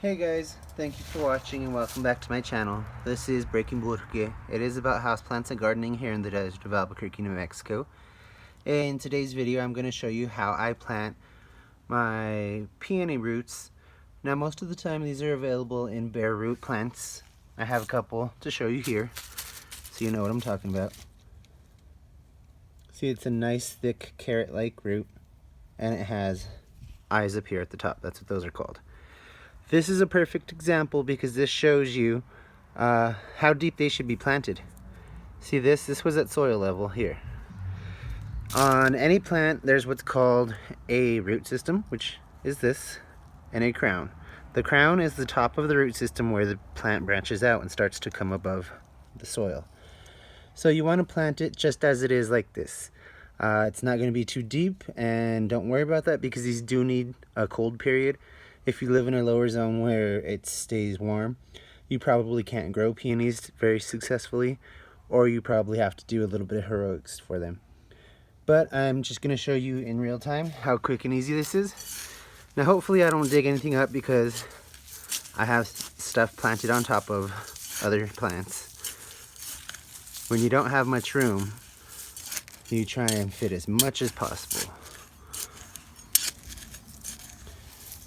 Hey guys, thank you for watching and welcome back to my channel. This is Breaking Burke. It is about houseplants and gardening here in the desert of Albuquerque, New Mexico. In today's video, I'm going to show you how I plant my peony roots. Now, most of the time these are available in bare root plants. I have a couple to show you here, so you know what I'm talking about. See, it's a nice thick carrot-like root, and it has eyes up here at the top. That's what those are called. This is a perfect example because this shows you how deep they should be planted. See this was at soil level here. On any plant, there's what's called a root system, which is this, and a crown. The crown is the top of the root system where the plant branches out and starts to come above the soil. So you want to plant it just as it is, like this. It's not going to be too deep, and don't worry about that because these do need a cold period. If you live in a lower zone where it stays warm, you probably can't grow peonies very successfully, or you probably have to do a little bit of heroics for them. But I'm just going to show you in real time how quick and easy this is. Now hopefully I don't dig anything up because I have stuff planted on top of other plants. When you don't have much room, you try and fit as much as possible.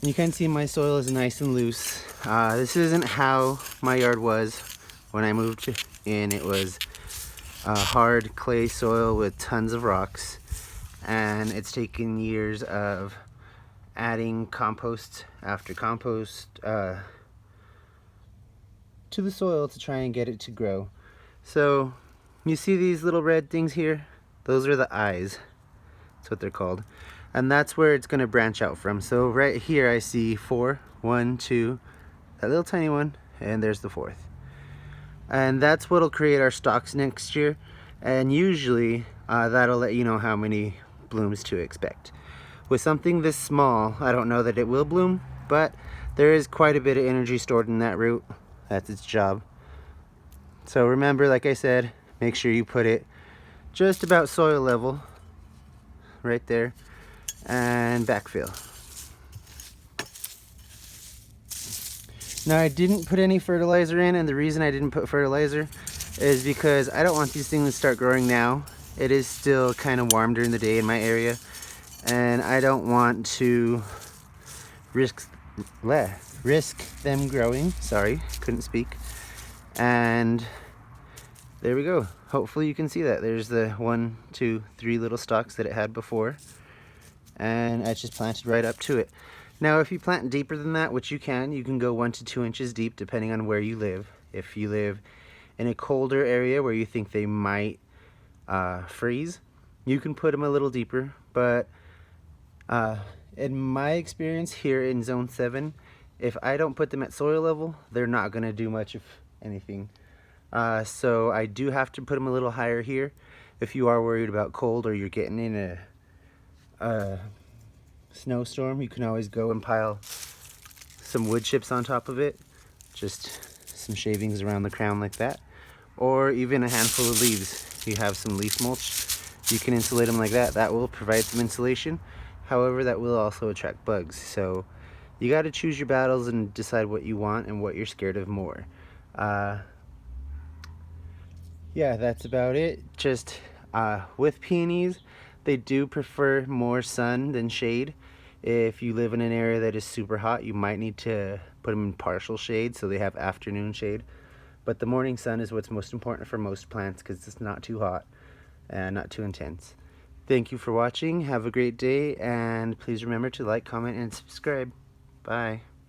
You can see my soil is nice and loose. This isn't how my yard was when I moved in. It was hard clay soil with tons of rocks, and it's taken years of adding compost after compost to the soil to try and get it to grow. So you see these little red things here? Those are the eyes. That's what they're called. And that's where it's going to branch out from. So right here I see 4, 1, 2, that little tiny one, and there's the 4th. And that's what'll create our stalks next year. And usually that'll let you know how many blooms to expect. With something this small, I don't know that it will bloom, but there is quite a bit of energy stored in that root. That's its job. So remember, like I said, make sure you put it just about soil level, right there, and backfill. Now I didn't put any fertilizer in, and the reason I didn't put fertilizer is because I don't want these things to start growing now. It is still kind of warm during the day in my area, and I don't want to risk them growing. Sorry, couldn't speak. And there we go. Hopefully you can see that. There's the 1, 2, 3 little stalks that it had before, and I just planted right up to it. Now if you plant deeper than that, which you can go 1 to 2 inches deep depending on where you live. If you live in a colder area where you think they might freeze, you can put them a little deeper. But in my experience here in zone 7, if I don't put them at soil level, they're not going to do much of anything. So I do have to put them a little higher here. If you are worried about cold or you're getting in a snowstorm, you can always go and pile some wood chips on top of it, just some shavings around the crown like that, or even a handful of leaves. You have some leaf mulch, you can insulate them like that. That will provide some insulation. However, that will also attract bugs. So you got to choose your battles and decide what you want and what you're scared of more. Yeah, that's about it. Just with peonies, they do prefer more sun than shade. If you live in an area that is super hot, you might need to put them in partial shade so they have afternoon shade. But the morning sun is what's most important for most plants because it's not too hot and not too intense. Thank you for watching. Have a great day, and please remember to like, comment, and subscribe. Bye.